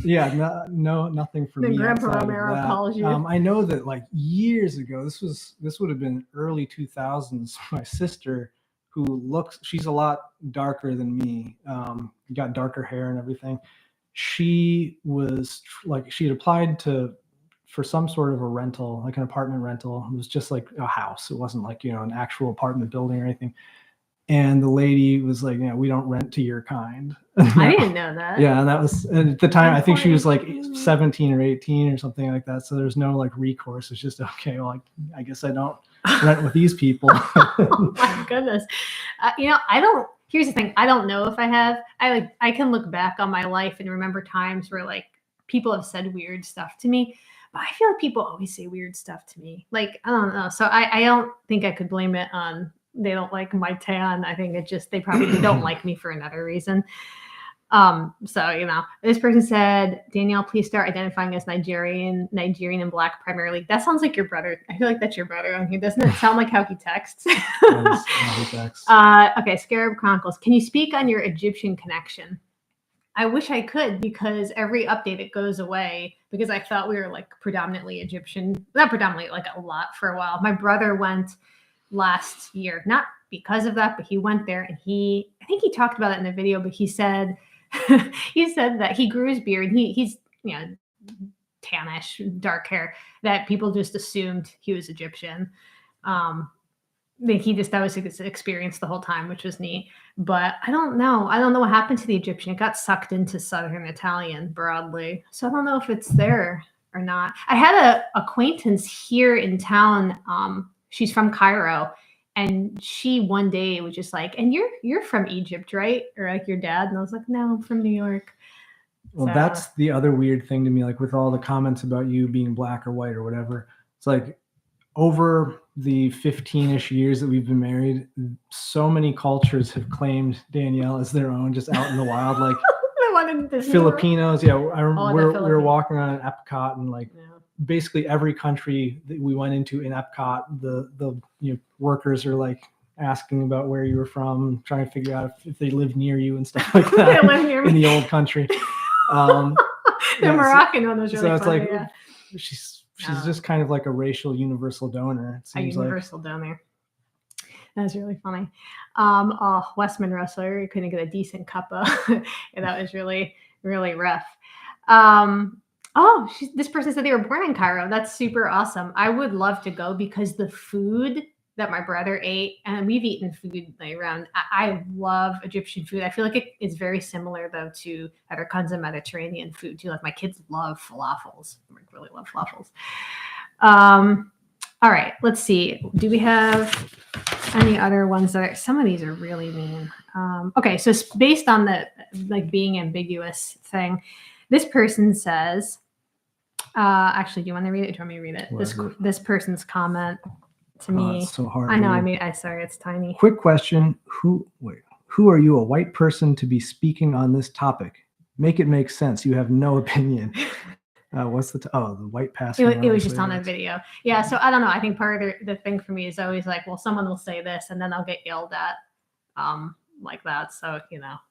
yeah, nothing for me. Grandpa Romero calls you. I know that like years ago, this would have been early 2000s. My sister, she's a lot darker than me, got darker hair and everything. She was like, she had applied for some sort of a rental, like an apartment rental. It was just like a house. It wasn't like, an actual apartment building or anything. And the lady was like, we don't rent to your kind. I didn't know that. Yeah. And that was at the time, I think she was like 17 or 18 or something like that. So there's no like recourse. It's just, okay, well, I guess I don't rent with these people. Oh my goodness. Here's the thing. I don't know if I have. I can look back on my life and remember times where like people have said weird stuff to me, but I feel like people always say weird stuff to me. Like, I don't know. So I don't think I could blame it on they don't like my tan. I think it just, they probably don't like me for another reason. So, this person said, Danielle, please start identifying as Nigerian and Black primarily. That sounds like your brother. I feel like that's your brother on here. Doesn't it sound like how he texts? Okay, Scarab Chronicles. Can you speak on your Egyptian connection? I wish I could, because every update it goes away, because I thought we were like predominantly Egyptian. Not predominantly, like a lot for a while. My brother went last year, not because of that, but he went there and I think he talked about it in the video, but he said, he said that he grew his beard. He's, tannish, dark hair, that people just assumed he was Egyptian. That was his experience the whole time, which was neat. But I don't know what happened to the Egyptian. It got sucked into Southern Italian broadly. So I don't know if it's there or not. I had a acquaintance here in town. She's from Cairo, and she one day was just like, "And you're from Egypt, right?" Or like your dad. And I was like, "No, I'm from New York." Well, that's the other weird thing to me, like with all the comments about you being black or white or whatever. It's like over the 15-ish years that we've been married, so many cultures have claimed Danielle as their own, just out in the wild, like Filipinos. Yeah, we were walking around Epcot, and like basically every country that we went into in Epcot, the workers are like asking about where you were from, trying to figure out if they live near you and stuff like that. They live near me. In the old country. The Moroccan one was really funny. So it's like she's just kind of like a racial universal donor. It seems universal donor. That's really funny. Westman wrestler, you couldn't get a decent cuppa. And that was really, really rough. This person said they were born in Cairo. That's super awesome. I would love to go because the food that my brother ate, and we've eaten food like around. I love Egyptian food. I feel like it's very similar though to other kinds of Mediterranean food too. Like my kids love falafels. I really love falafels. All right, let's see. Do we have any other ones that some of these are really mean? Okay, so based on the like being ambiguous thing, this person says, actually, do you want to read it? Or do you want me to read it? This person's comment to me. It's so hard. I know. I'm sorry. It's tiny. Quick question. Who are you, a white person, to be speaking on this topic? Make it make sense. You have no opinion. What's the white passing? It was just on a video. Yeah. So I don't know. I think part of the thing for me is always like, well, someone will say this and then I'll get yelled at like that. So,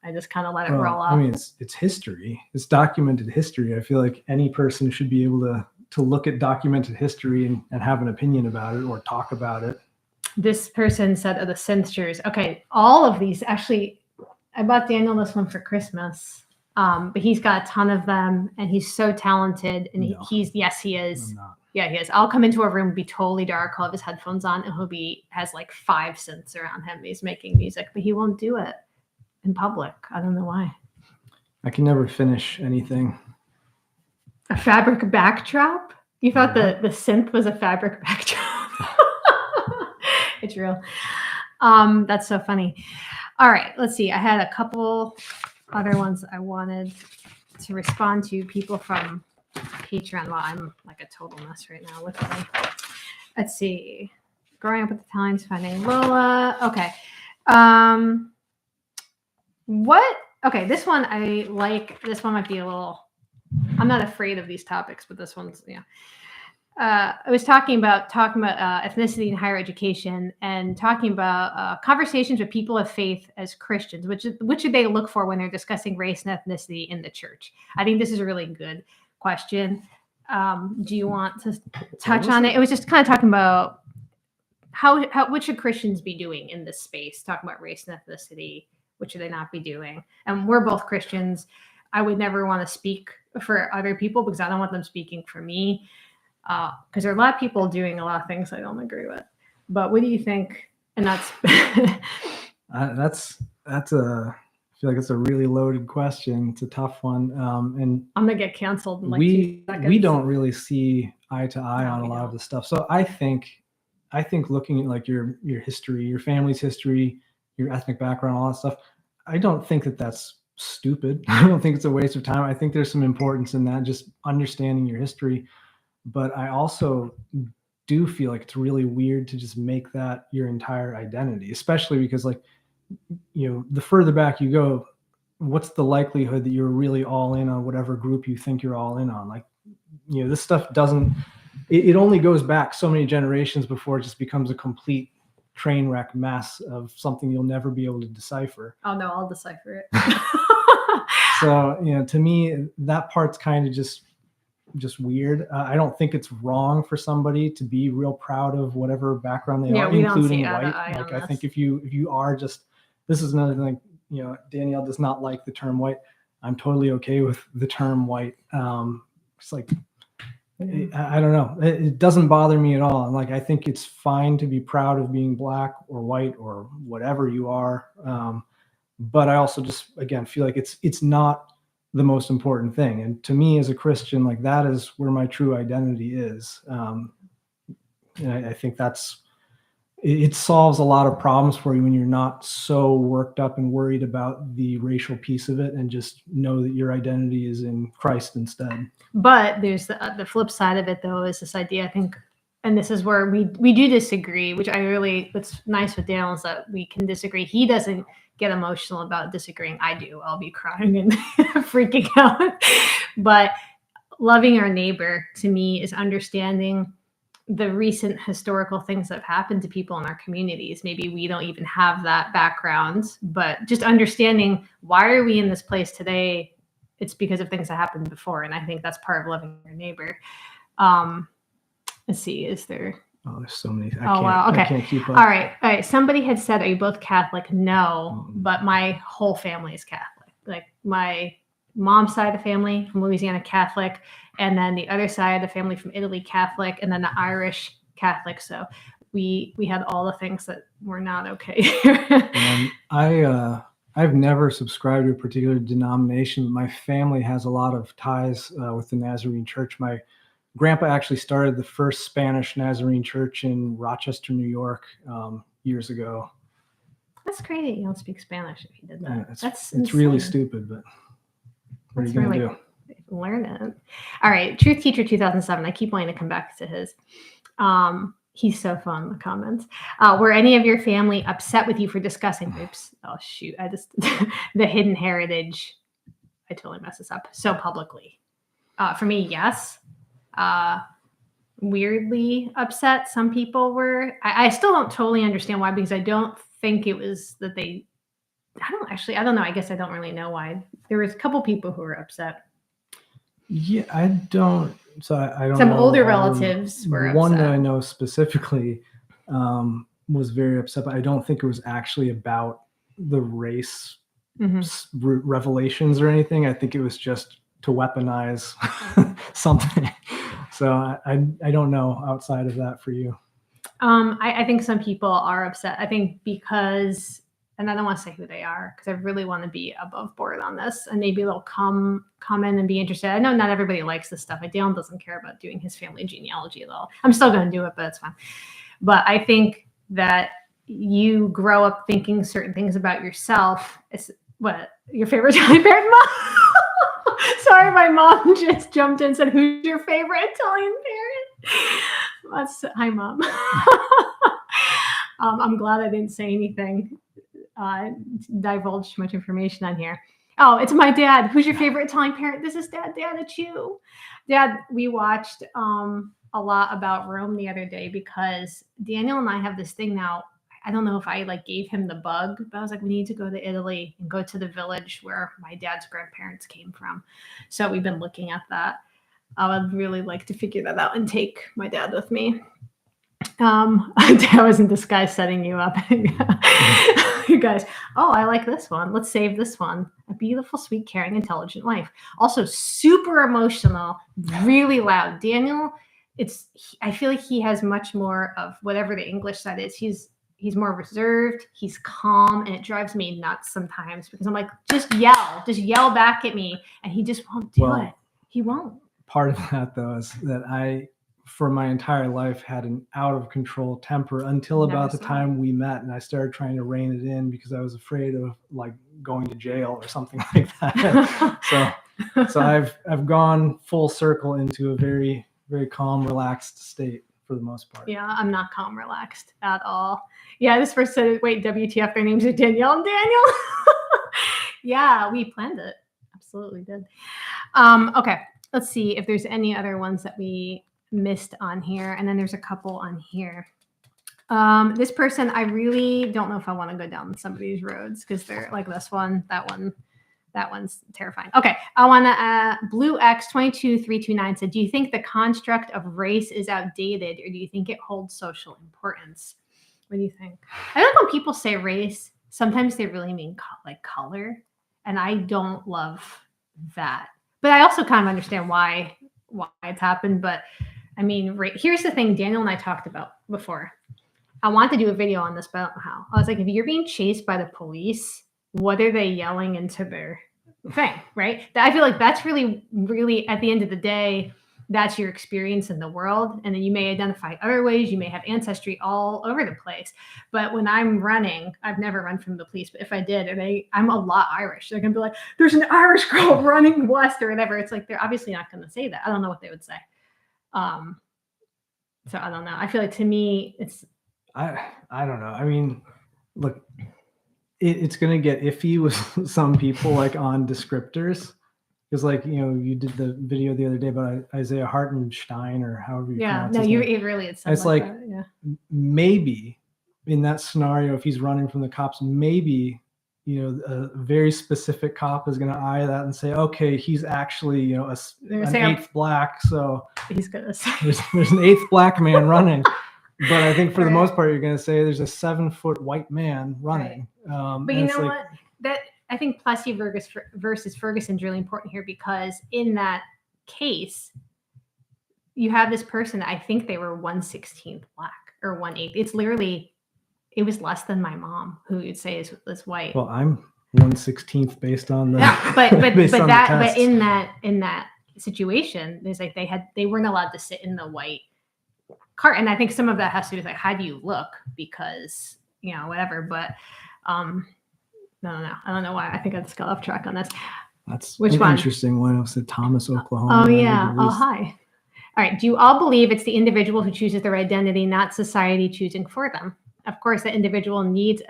I just kind of let it roll off. I mean, it's history. It's documented history. I feel like any person should be able to look at documented history and have an opinion about it or talk about it. This person said, the censors. Okay, all of these. Actually, I bought Daniel this one for Christmas, but he's got a ton of them, and he's so talented. And he is. Yeah, he is. I'll come into a room, be totally dark, he'll have his headphones on, and has like 5 synths around him. He's making music, but he won't do it in public. I don't know why. I can never finish anything. A fabric backdrop? You thought the synth was a fabric backdrop? It's real. That's so funny. All right, let's see. I had a couple other ones I wanted to respond to. People from Patreon. Well, I'm like a total mess right now. Let's see. Growing up with the Italians, finding Lola. Okay. Okay, this one I like. This one might be a little. I'm not afraid of these topics, but this one's, I was talking about ethnicity in higher education and talking about conversations with people of faith as Christians, which should they look for when they're discussing race and ethnicity in the church? I think this is a really good question. Do you want to touch on it? It was just kind of talking about what should Christians be doing in this space, talking about race and ethnicity, what should they not be doing? And we're both Christians. I would never want to speak for other people because I don't want them speaking for me. Because there are a lot of people doing a lot of things I don't agree with. But what do you think? And that's I feel like it's a really loaded question. It's a tough one. And I'm gonna get canceled in like 2 seconds. We don't really see eye to eye on a lot of this stuff. So I think looking at like your history, your family's history, your ethnic background, all that stuff, I don't think that's stupid. I don't think it's a waste of time. I think there's some importance in that, just understanding your history. But I also do feel like it's really weird to just make that your entire identity, especially because like, the further back you go, what's the likelihood that you're really all in on whatever group you think you're all in on? Like, this stuff it only goes back so many generations before it just becomes a complete train wreck mess of something you'll never be able to decipher. Oh no, I'll decipher it. So, to me, that part's kind of just just weird. I don't think it's wrong for somebody to be real proud of whatever background they are, we don't including see eye to white. eye Like on I think this. if you are just, this is another thing, you know, Danielle does not like the term white. I'm totally okay with the term white. It's like, I don't know. It doesn't bother me at all. Like, I think it's fine to be proud of being black or white or whatever you are. But I also just, again, feel like it's not the most important thing. And to me as a Christian, like that is where my true identity is. And I think it solves a lot of problems for you when you're not so worked up and worried about the racial piece of it, and just know that your identity is in Christ instead. But there's the flip side of it, though, is this idea, I think, and this is where we do disagree, which what's nice with Daniel is that we can disagree. He doesn't get emotional about disagreeing. I do. I'll be crying and freaking out. But loving our neighbor, to me, is understanding the recent historical things that have happened to people in our communities. Maybe we don't even have that background, but just understanding, why are we in this place today? It's because of things that happened before. And I think that's part of loving your neighbor. Let's see, is there? Oh, there's so many. Wow. Okay. I can't keep up. All right. Somebody had said, are you both Catholic? No, but my whole family is Catholic. Like my mom's side of the family from Louisiana, Catholic, and then the other side of the family from Italy, Catholic, and then the Irish, Catholic. So we had all the things that were not okay. I've never subscribed to a particular denomination. My family has a lot of ties with the Nazarene Church. My grandpa actually started the first Spanish Nazarene church in Rochester, New York, years ago. That's crazy. You don't speak Spanish if you did that. Yeah, it's really stupid, but what are you going to do? Learn it. All right. Truth Teacher 2007. I keep wanting to come back to his. He's so fun in the comments. Were any of your family upset with you for discussing, oh shoot, the hidden heritage? I totally messed this up so publicly. For me, yes. Weirdly upset. Some people were. I still don't totally understand why, because I don't think it was that they. I don't know. I guess I don't really know why. There was a couple people who were upset. Yeah, I don't. So I don't. Some know older relatives were upset. One that I know specifically was very upset, but I don't think it was actually about the race revelations or anything. I think it was just to weaponize something. So I don't know outside of that for you. I think some people are upset. I think because, and I don't want to say who they are because I really want to be above board on this, and maybe they'll come in and be interested. I know not everybody likes this stuff. Dale doesn't care about doing his family genealogy at all. I'm still going to do it, but it's fine. But I think that you grow up thinking certain things about yourself. What your favorite Italian parent? Mom? Sorry, my mom just jumped in and said, "Who's your favorite Italian parent?" Hi, Mom. I'm glad I didn't say anything. Divulge too much information on here. Oh, it's my dad. Who's your favorite Italian parent? This is Dad. Dad, it's you. Dad, we watched a lot about Rome the other day because Daniel and I have this thing now. I don't know if I gave him the bug, but I was like, we need to go to Italy and go to the village where my dad's grandparents came from. So we've been looking at that. I would really like to figure that out and take my dad with me. I was in disguise setting you up. You guys, I like this one. Let's save this one. A beautiful, sweet, caring, intelligent wife. Also super emotional, really loud. Daniel, I feel like he has much more of whatever the English side is. He's more reserved, he's calm, and it drives me nuts sometimes because I'm like, just yell back at me, and he just won't do it. He won't. Part of that, though, is that I, for my entire life, had an out of control temper until about the time we met, and I started trying to rein it in because I was afraid of going to jail or something like that. so I've gone full circle into a very, very calm, relaxed state for the most part. Yeah, I'm not calm, relaxed at all. Yeah, this person said, wait, WTF, their names are Danielle and Daniel. Yeah, we planned it. Absolutely did. Okay, let's see if there's any other ones that we missed on here. And then there's a couple on here. This person, I really don't know if I want to go down some of these roads because they're like this one, that one, That one's terrifying. Okay, I want to. Blue X 22329 said, "Do you think the construct of race is outdated, or do you think it holds social importance?" What do you think? I don't know. When people say race, sometimes they really mean like color, and I don't love that. But I also kind of understand why it's happened. But I mean, here's the thing: Daniel and I talked about before. I want to do a video on this, but I don't know how. I was like, if you're being chased by the police, what are they yelling into their thing, right? I feel like that's really, really, at the end of the day, that's your experience in the world. And then you may identify other ways. You may have ancestry all over the place. But when I'm running, I've never run from the police, but if I did, I'm a lot Irish. They're going to be like, there's an Irish girl running west or whatever. It's like, they're obviously not going to say that. I don't know what they would say. So I don't know. I feel like, to me, it's, I don't know. I mean, look, it's going to get iffy with some people, like on descriptors. Because, like, you know, you did the video the other day about Isaiah Hartenstein, or however you pronounce his name. It really, it's like that, yeah. Maybe in that scenario, if he's running from the cops, maybe, you know, a very specific cop is going to eye that and say, okay, he's actually, you know, an eighth black, so he's gonna say there's an eighth black man running. But I think for the most part, you're going to say there's a 7-foot white man running. Right. But you know what? That, I think Plessy versus Ferguson is really important here, because in that case, you have this person. I think they were 1/16 black or 1/8. It's literally, it was less than my mom, who you'd say is white. Well, I'm 1/16 based on the. Yeah, but in that situation, there's like they weren't allowed to sit in the white cart, and I think some of that has to do with like, how do you look, because, you know, whatever. But no, I don't know why. I think I just got off track on this. That's which an one? Interesting one. I said Thomas, Oklahoma. Oh yeah. Oh hi. All right. Do you all believe it's the individual who chooses their identity, not society choosing for them? Of course, the individual needs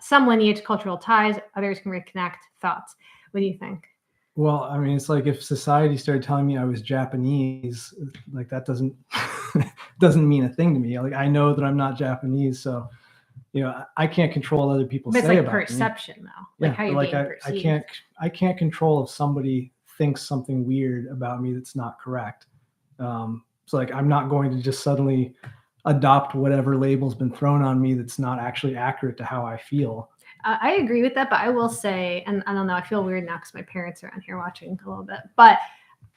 some lineage, cultural ties. Others can reconnect. Thoughts. What do you think? Well, I mean, it's like if society started telling me I was Japanese, like that doesn't mean a thing to me. Like, I know that I'm not Japanese, so, you know, I can't control what other people say about me. But it's like perception, though. Like, how you're being perceived. I can't control if somebody thinks something weird about me that's not correct. So, like, I'm not going to just suddenly adopt whatever label's been thrown on me that's not actually accurate to how I feel. I agree with that, but I will say, and I don't know, I feel weird now because my parents are on here watching a little bit, but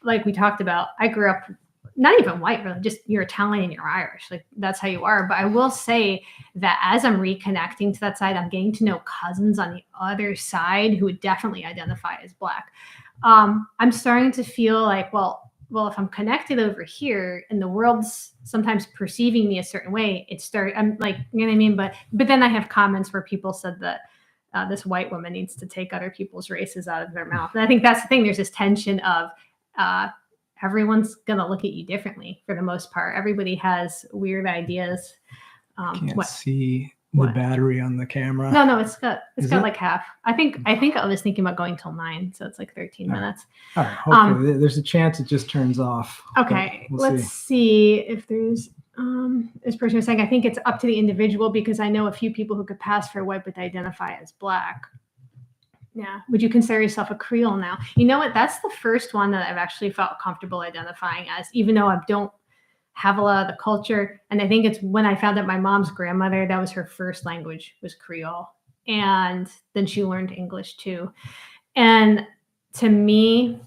like we talked about, I grew up not even white, really, just you're Italian and you're Irish. Like, that's how you are. But I will say that as I'm reconnecting to that side, I'm getting to know cousins on the other side who would definitely identify as black. I'm starting to feel like, well, if I'm connected over here and the world's sometimes perceiving me a certain way, I'm like, you know what I mean? But then I have comments where people said that this white woman needs to take other people's races out of their mouth. And I think that's the thing. There's this tension of everyone's going to look at you differently for the most part. Everybody has weird ideas. Can't see the battery on the camera. No, it's got like half. I think I was thinking about going till 9, so it's like 13 minutes. All right. Hopefully, there's a chance it just turns off. Okay, let's see if there's this person was saying, I think it's up to the individual, because I know a few people who could pass for white but they identify as black. Yeah. Would you consider yourself a Creole now? You know what? That's the first one that I've actually felt comfortable identifying as, even though I don't have a lot of the culture. And I think it's when I found out my mom's grandmother, that was her first language, was Creole. And then she learned English too. And to me,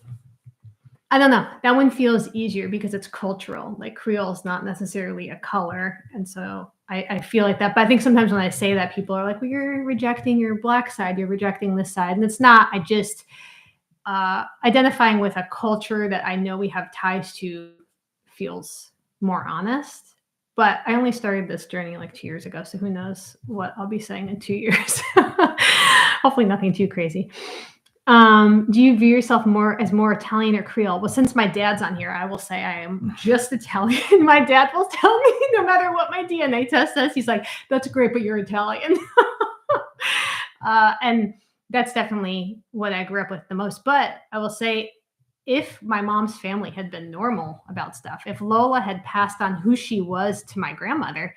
I don't know, that one feels easier because it's cultural. Like, Creole is not necessarily a color. And so I feel like that. But I think sometimes when I say that, people are like, well, you're rejecting your black side, you're rejecting this side. And it's not. I just identifying with a culture that I know we have ties to feels more honest. But I only started this journey like 2 years ago, so who knows what I'll be saying in 2 years. Hopefully nothing too crazy. Do you view yourself as more Italian or Creole? Well, since my dad's on here, I will say I am just Italian. My dad will tell me, no matter what my DNA test says, he's like, that's great, but you're Italian. And that's definitely what I grew up with the most. But I will say, if my mom's family had been normal about stuff, if Lola had passed on who she was to my grandmother,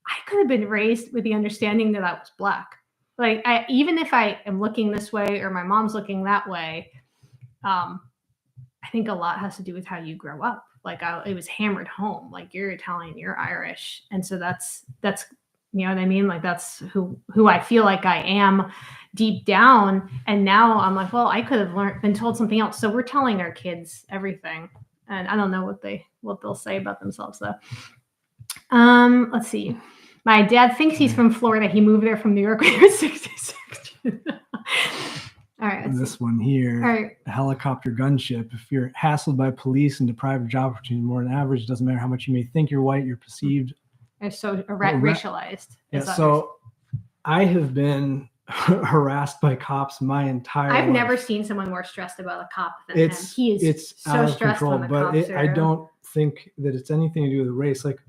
I could have been raised with the understanding that I was black. Like, even if I am looking this way or my mom's looking that way, I think a lot has to do with how you grow up. Like, it was hammered home. Like, you're Italian, you're Irish, and so that's you know what I mean. Like, that's who I feel like I am deep down. And now I'm like, well, I could have been told something else. So we're telling our kids everything, and I don't know what they'll say about themselves though. Let's see. My dad thinks he's from Florida. He moved there from New York when he was 66. All right. This one here, all right. A helicopter gunship. If you're hassled by police and deprived of job opportunity more than average, it doesn't matter how much you may think you're white, you're perceived. And so racialized. Yeah, so I have been harassed by cops my entire life. I've never seen someone more stressed about a cop than him. He is it's so out of stressed control, when the but cops are I don't think that it's anything to do with race. Like,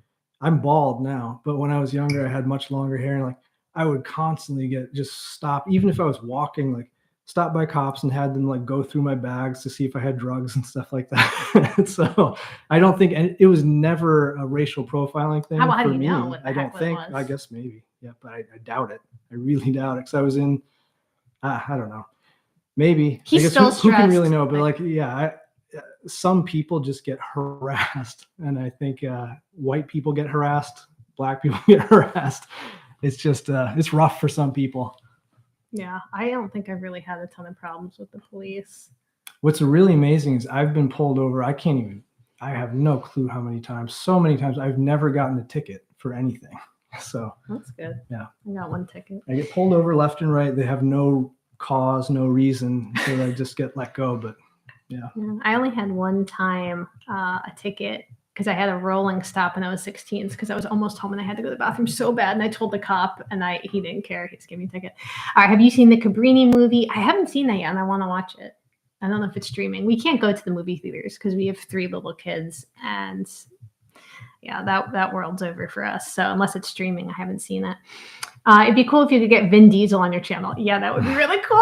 I'm bald now, but when I was younger, I had much longer hair, and like I would constantly get just stopped, even if I was walking, like stopped by cops and had them like go through my bags to see if I had drugs and stuff like that. So I don't think, and it was never a racial profiling thing. How do for you me. know what the I don't heck think. was? I guess maybe, yeah, but I doubt it. I really doubt it because I was in. I don't know. Maybe he's I guess still who can really stressed. know? But like, yeah, some people just get harassed, and I think white people get harassed, black people get harassed. It's just it's rough for some people. Yeah, I don't think I've really had a ton of problems with the police. What's really amazing is I've been pulled over. I have no clue how many times. So many times I've never gotten a ticket for anything. So that's good. Yeah, I got one ticket. I get pulled over left and right. They have no cause, no reason, so I just get let go. But yeah, I only had one time a ticket because I had a rolling stop when I was 16 because I was almost home and I had to go to the bathroom so bad. And I told the cop and he didn't care. He just gave me a ticket. All right. Have you seen the Cabrini movie? I haven't seen that yet and I want to watch it. I don't know if it's streaming. We can't go to the movie theaters because we have 3 little kids and yeah, that world's over for us. So unless it's streaming, I haven't seen it. It'd be cool if you could get Vin Diesel on your channel. Yeah, that would be really cool.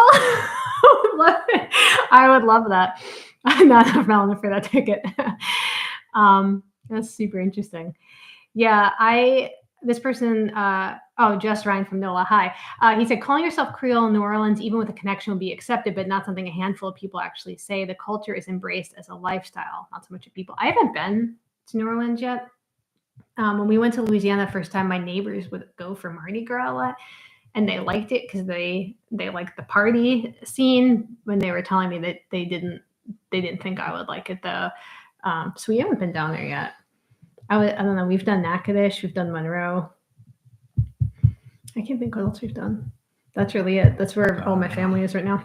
I would love that. I'm not enough melon for that ticket. That's super interesting. Yeah, this person, Just Ryan from NOLA, hi. He said, calling yourself Creole in New Orleans, even with a connection, will be accepted, but not something a handful of people actually say. The culture is embraced as a lifestyle, not so much of people. I haven't been to New Orleans yet. When we went to Louisiana the first time, my neighbors would go for Mardi Gras a lot, and they liked it because they liked the party scene. When they were telling me that they didn't think I would like it though. So we haven't been down there yet. I don't know. We've done Natchitoches, we've done Monroe. I can't think what else we've done. That's really it. That's where all my family is right now.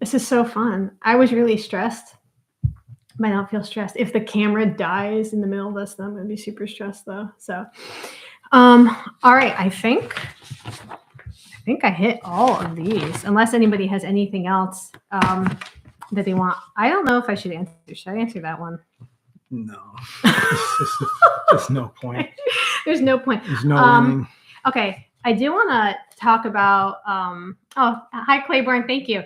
This is so fun. I was really stressed. Might not feel stressed. If the camera dies in the middle of this, then I'm going to be super stressed though. So, all right. I think I hit all of these, unless anybody has anything else that they want. I don't know if I should answer. Should I answer that one? No. There's no point. There's no point. There's no winning. Okay. I do want to talk about, hi Claiborne. Thank you.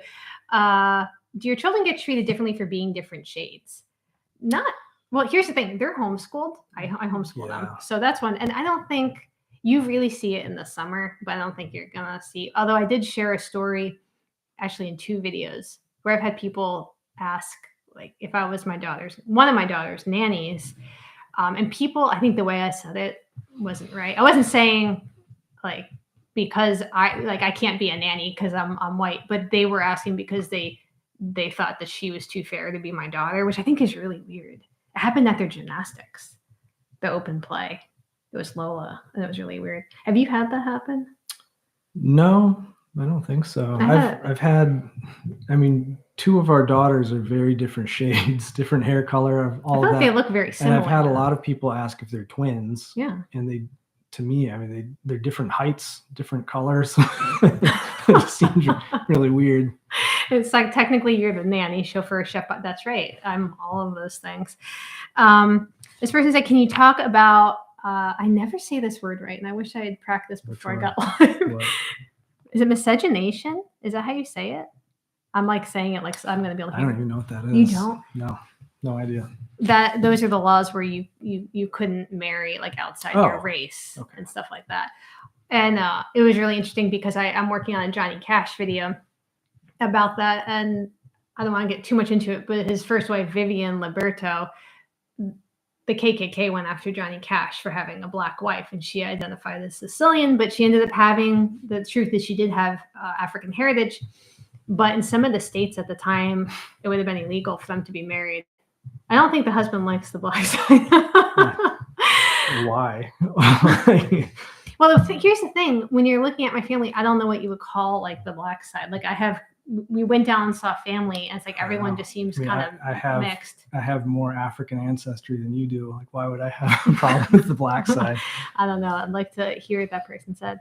Do your children get treated differently for being different shades? Well, here's the thing. They're homeschooled. I homeschool them. So that's one. And I don't think you really see it in the summer, but I don't think you're going to see, although I did share a story actually in 2 videos where I've had people ask, like, if I was one of my daughter's nannies, and people, I think the way I said it wasn't right. I wasn't saying like, because I can't be a nanny because I'm white, but they were asking because they thought that she was too fair to be my daughter, which I think is really weird. It happened at their gymnastics, the open play. It was Lola, and it was really weird. Have you had that happen? No, I don't think so. I've had, 2 of our daughters are very different shades, different hair color, all of that. They look very similar. And I've had a lot of people ask if they're twins. Yeah. And to me, they're different heights, different colors. It seems really weird. It's like technically you're the nanny, chauffeur, chef. That's right. I'm all of those things. This person said, can you talk about, I never say this word right, and I wish I had practiced before I got live. Is it miscegenation? Is that how you say it? I'm like saying it like I'm going to be able to hear. I don't even know what that is. You don't? No idea. Those are the laws where you couldn't marry like outside your race and stuff like that. And it was really interesting because I'm working on a Johnny Cash video about that. And I don't want to get too much into it, but his first wife, Vivian Liberto, the KKK went after Johnny Cash for having a black wife, and she identified as Sicilian, but she ended up having, the truth is she did have African heritage. But in some of the states at the time, it would have been illegal for them to be married. I don't think the husband likes the black side. Why? Well, here's the thing. When you're looking at my family, I don't know what you would call like the black side. Like we went down and saw family, and it's like everyone just seems kind of mixed. I have more African ancestry than you do. Like, why would I have a problem with the black side? I don't know. I'd like to hear what that person said.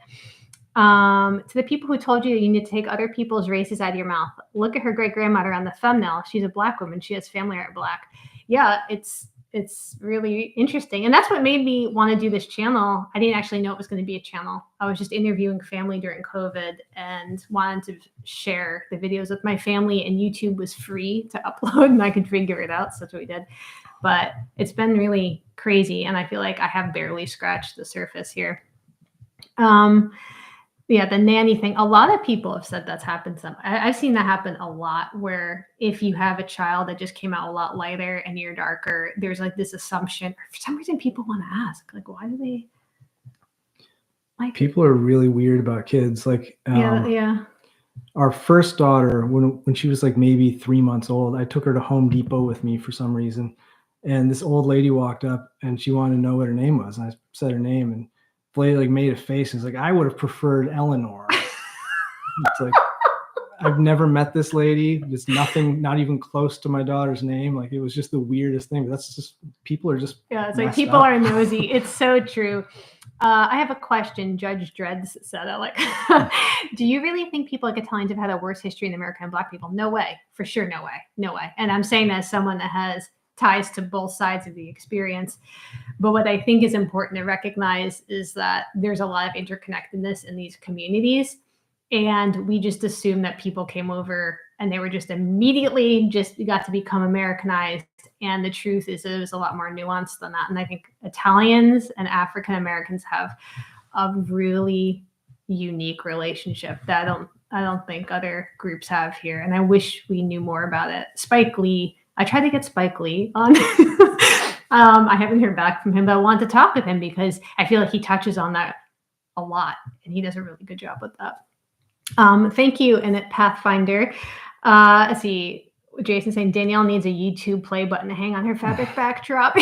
To the people who told you you need to take other people's races out of your mouth, look at her great grandmother on the thumbnail. She's a black woman. She has family that are black. Yeah, it's really interesting. And that's what made me want to do this channel. I didn't actually know it was going to be a channel. I was just interviewing family during COVID and wanted to share the videos with my family, and YouTube was free to upload and I could figure it out. So that's what we did. But it's been really crazy. And I feel like I have barely scratched the surface here. Yeah, the nanny thing. A lot of people have said that's happened. I've seen that happen a lot, where if you have a child that just came out a lot lighter and you're darker, there's like this assumption. For some reason, people want to ask, like, why do they? Like, people are really weird about kids. Like, yeah. Our first daughter, when she was like maybe 3 months old, I took her to Home Depot with me for some reason, and this old lady walked up and she wanted to know what her name was, and I said her name, and the lady like made a face and was like, I would have preferred Eleanor. It's like, I've never met this lady. It's nothing, not even close to my daughter's name. Like, it was just the weirdest thing. But that's just, people are just, yeah, it's like people are nosy. It's so true. I have a question. Judge Dreads said it. Like, do you really think people like Italians have had a worse history in America than black people? No way. For sure, no way. No way. And I'm saying that as someone that has ties to both sides of the experience. But what I think is important to recognize is that there's a lot of interconnectedness in these communities. And we just assume that people came over and they were just immediately got to become Americanized. And the truth is, it was a lot more nuanced than that. And I think Italians and African Americans have a really unique relationship that I don't think other groups have here. And I wish we knew more about it. Spike Lee, I tried to get Spike Lee on. I haven't heard back from him, but I want to talk with him because I feel like he touches on that a lot, and he does a really good job with that. Thank you, and at Pathfinder. Let's see. Jason saying Danielle needs a YouTube play button to hang on her fabric backdrop.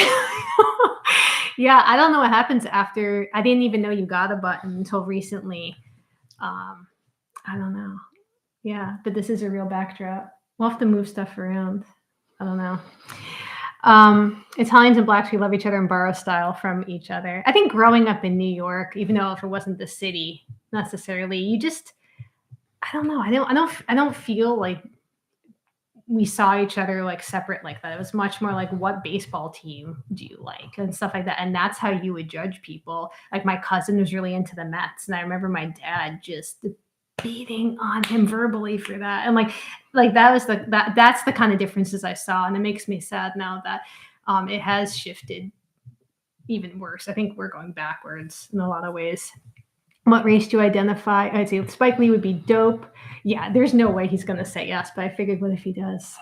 Yeah, I don't know what happens after. I didn't even know you got a button until recently. I don't know. Yeah, but this is a real backdrop. We'll have to move stuff around. I don't know. Italians and blacks, we love each other and borrow style from each other. I think growing up in New York, even though if it wasn't the city necessarily, you just, I don't know. I don't feel like we saw each other like separate like that. It was much more like, what baseball team do you like and stuff like that. And that's how you would judge people. Like, my cousin was really into the Mets, and I remember my dad just beating on him verbally for that. And like that was that's the kind of differences I saw. And it makes me sad now that it has shifted even worse. I think we're going backwards in a lot of ways. What race do you identify? I'd say Spike Lee would be dope. Yeah, there's no way he's going to say yes, but I figured, what if he does?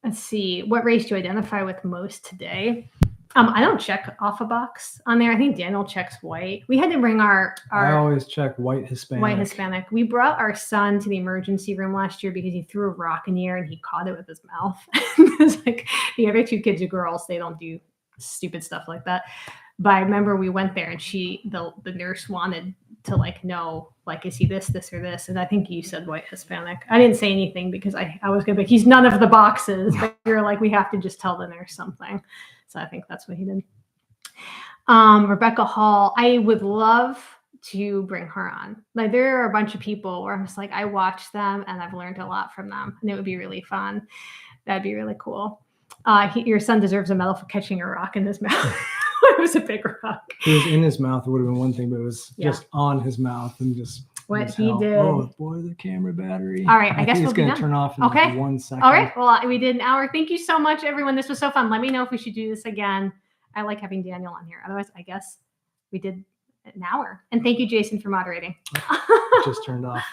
Let's see. What race do you identify with most today? I don't check off a box on there. I think Daniel checks white. We had to bring our I always check white Hispanic. White Hispanic. We brought our son to the emergency room last year because he threw a rock in the air and he caught it with his mouth. It's like, the other two kids are girls. They don't do stupid stuff like that. But I remember we went there and the nurse wanted to like know, like, is he this, or this? And I think you said white Hispanic. I didn't say anything because I was going to be, he's none of the boxes. But you're like, we have to just tell the nurse something. So I think that's what he did. Rebecca Hall, I would love to bring her on. Like, there are a bunch of people where I'm just like, I watch them and I've learned a lot from them, and it would be really fun. That'd be really cool. Your son deserves a medal for catching a rock in his mouth. It was a big rock. It was in his mouth. It would have been one thing, but it was just on his mouth and just what he did. Oh boy, the camera battery. All right, I guess it's going to turn off in like 1 second. All right, well, we did an hour. Thank you so much, everyone. This was so fun. Let me know if we should do this again. I like having Daniel on here. Otherwise, I guess we did an hour. And thank you, Jason, for moderating. Just turned off.